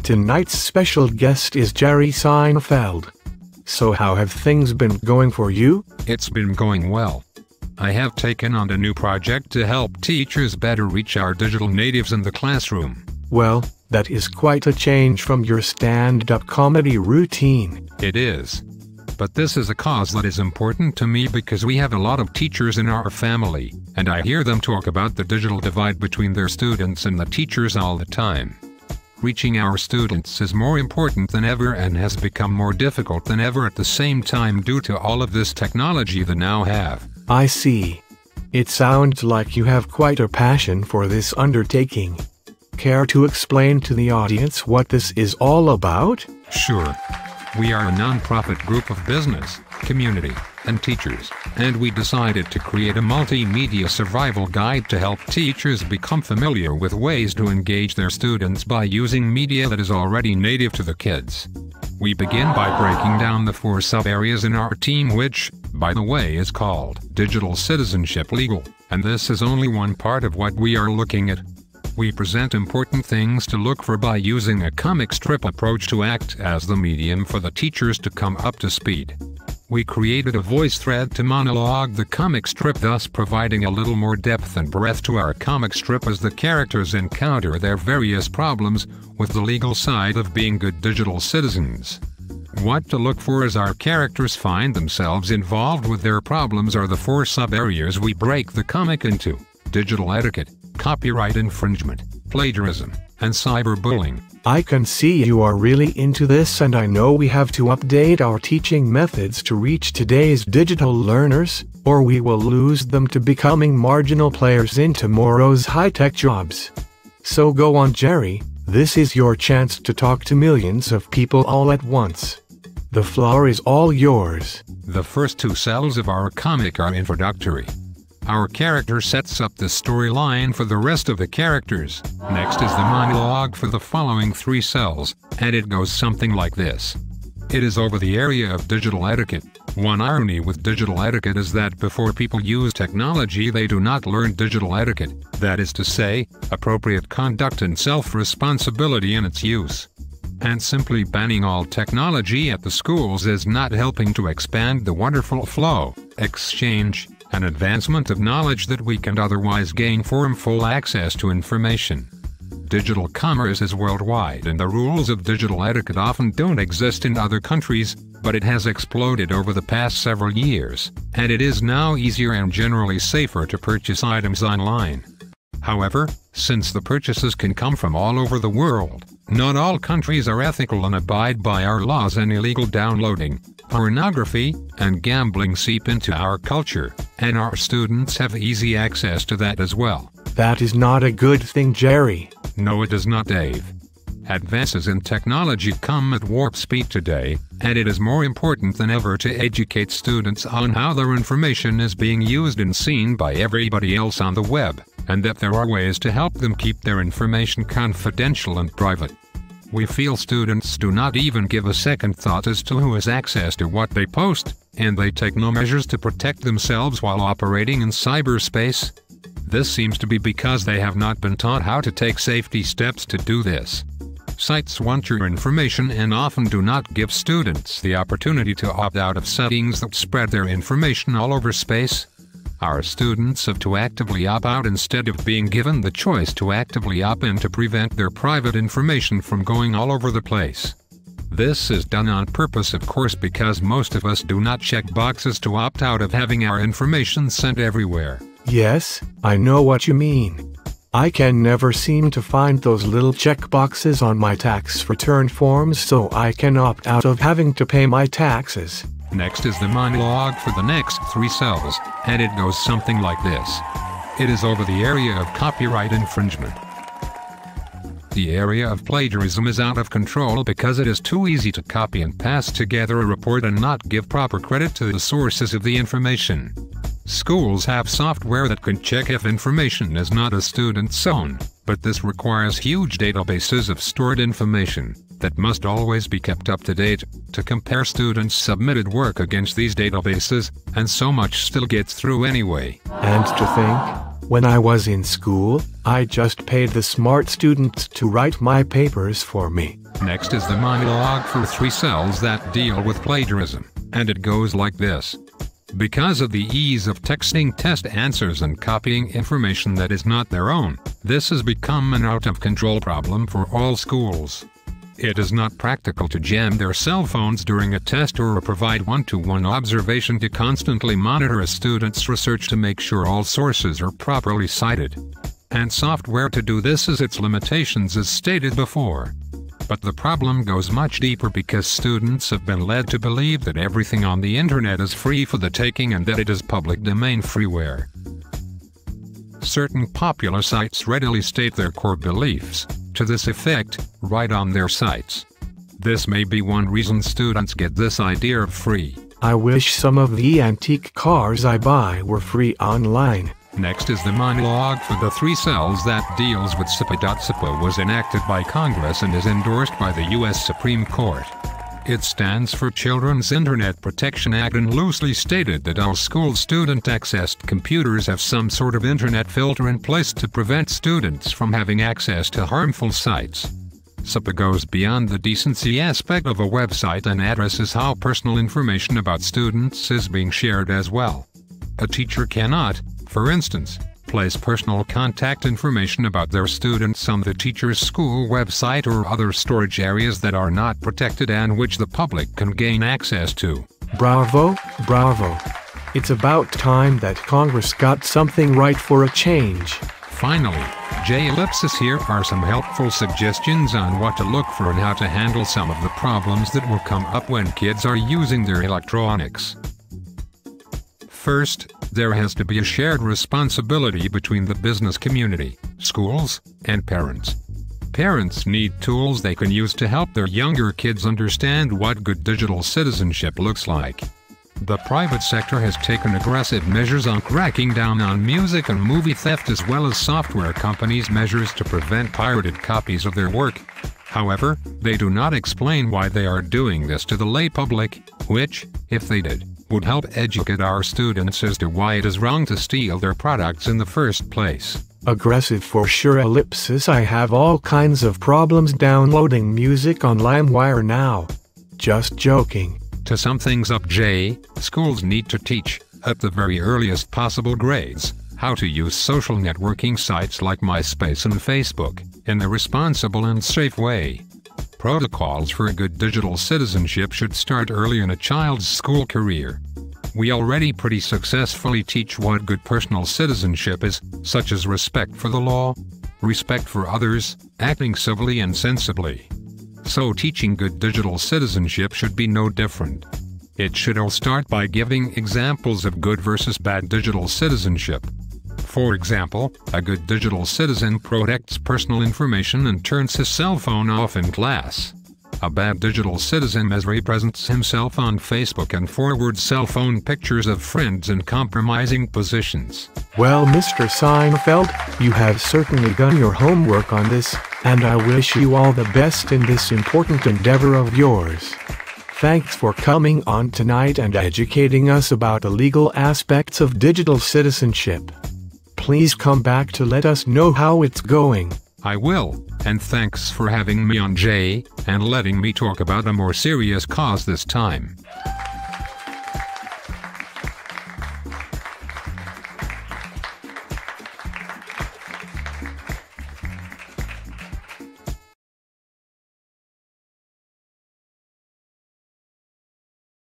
tonight's special guest is Jerry Seinfeld. So how have things been going for you? It's been going well. I have taken on a new project to help teachers better reach our digital natives in the classroom. Well, that is quite a change from your stand-up comedy routine. It is. But this is a cause that is important to me because we have a lot of teachers in our family, and I hear them talk about the digital divide between their students and the teachers all the time. Reaching our students is more important than ever and has become more difficult than ever at the same time due to all of this technology they now have. I see. It sounds like you have quite a passion for this undertaking. Care to explain to the audience what this is all about? Sure. We are a non-profit group of business, community, and teachers, and we decided to create a multimedia survival guide to help teachers become familiar with ways to engage their students by using media that is already native to the kids. We begin by breaking down the 4 sub-areas in our team which, by the way, is called Digital Citizenship Legal, and this is only one part of what we are looking at. We present important things to look for by using a comic strip approach to act as the medium for the teachers to come up to speed. We created a voice thread to monologue the comic strip, thus providing a little more depth and breadth to our comic strip as the characters encounter their various problems with the legal side of being good digital citizens. What to look for as our characters find themselves involved with their problems are the 4 sub-areas we break the comic into: digital etiquette, copyright infringement, plagiarism, and cyberbullying. I can see you are really into this, and I know we have to update our teaching methods to reach today's digital learners, or we will lose them to becoming marginal players in tomorrow's high-tech jobs. So go on, Jerry, this is your chance to talk to millions of people all at once. The floor is all yours. The first 2 cells of our comic are introductory. Our character sets up the storyline for the rest of the characters. Next is the monologue for the following 3 cells, and it goes something like this. It is over the area of digital etiquette. One irony with digital etiquette is that before people use technology they do not learn digital etiquette, that is to say, appropriate conduct and self-responsibility in its use. And simply banning all technology at the schools is not helping to expand the wonderful flow, exchange, and advancement of knowledge that we can otherwise gain from full access to information. Digital commerce is worldwide and the rules of digital etiquette often don't exist in other countries, but it has exploded over the past several years, and it is now easier and generally safer to purchase items online. However, since the purchases can come from all over the world, not all countries are ethical and abide by our laws, and illegal downloading, pornography, and gambling seep into our culture, and our students have easy access to that as well. That is not a good thing, Jerry. No, it is not, Dave. Advances in technology come at warp speed today, and it is more important than ever to educate students on how their information is being used and seen by everybody else on the web, and that there are ways to help them keep their information confidential and private. We feel students do not even give a second thought as to who has access to what they post, and they take no measures to protect themselves while operating in cyberspace. This seems to be because they have not been taught how to take safety steps to do this. Sites want your information and often do not give students the opportunity to opt out of settings that spread their information all over space. Our students have to actively opt out instead of being given the choice to actively opt in to prevent their private information from going all over the place. This is done on purpose, of course, because most of us do not check boxes to opt out of having our information sent everywhere. Yes, I know what you mean. I can never seem to find those little checkboxes on my tax return forms, so I can opt out of having to pay my taxes. Next is the monologue for the next 3 cells, and it goes something like this. It is over the area of copyright infringement. The area of plagiarism is out of control because it is too easy to copy and paste together a report and not give proper credit to the sources of the information. Schools have software that can check if information is not a student's own, but this requires huge databases of stored information that must always be kept up to date to compare students' submitted work against these databases, and so much still gets through anyway. And to think, when I was in school, I just paid the smart students to write my papers for me. Next is the monologue for 3 cells that deal with plagiarism, and it goes like this. Because of the ease of texting test answers and copying information that is not their own, this has become an out-of-control problem for all schools. It is not practical to jam their cell phones during a test or provide one-to-one observation to constantly monitor a student's research to make sure all sources are properly cited. And software to do this has its limitations as stated before. But the problem goes much deeper because students have been led to believe that everything on the internet is free for the taking and that it is public domain freeware. Certain popular sites readily state their core beliefs to this effect right on their sites. This may be one reason students get this idea of free. I wish some of the antique cars I buy were free online. Next is the monologue for the 3 cells that deals with SIPA. SIPA was enacted by Congress and is endorsed by the U.S. Supreme Court. It stands for Children's Internet Protection Act and loosely stated that all school student-accessed computers have some sort of internet filter in place to prevent students from having access to harmful sites. SIPA goes beyond the decency aspect of a website and addresses how personal information about students is being shared as well. A teacher cannot, for instance, place personal contact information about their students on the teacher's school website or other storage areas that are not protected and which the public can gain access to. Bravo, bravo. It's about time that Congress got something right for a change. Finally, J ellipsis, here are some helpful suggestions on what to look for and how to handle some of the problems that will come up when kids are using their electronics. First, there has to be a shared responsibility between the business community, schools, and parents. Parents need tools they can use to help their younger kids understand what good digital citizenship looks like. The private sector has taken aggressive measures on cracking down on music and movie theft, as well as software companies' measures to prevent pirated copies of their work. However, they do not explain why they are doing this to the lay public, which, if they did, would help educate our students as to why it is wrong to steal their products in the first place. Aggressive for sure, ellipsis. I have all kinds of problems downloading music on LimeWire now. Just joking. To sum things up, Jay, schools need to teach, at the very earliest possible grades, how to use social networking sites like MySpace and Facebook in a responsible and safe way. Protocols for a good digital citizenship should start early in a child's school career. We already pretty successfully teach what good personal citizenship is, such as respect for the law, respect for others, acting civilly and sensibly. So teaching good digital citizenship should be no different. It should all start by giving examples of good versus bad digital citizenship. For example, a good digital citizen protects personal information and turns his cell phone off in class. A bad digital citizen misrepresents himself on Facebook and forwards cell phone pictures of friends in compromising positions. Well, Mr. Seinfeld, you have certainly done your homework on this, and I wish you all the best in this important endeavor of yours. Thanks for coming on tonight and educating us about the legal aspects of digital citizenship. Please come back to let us know how it's going. I will, and thanks for having me on, Jay, and letting me talk about a more serious cause this time.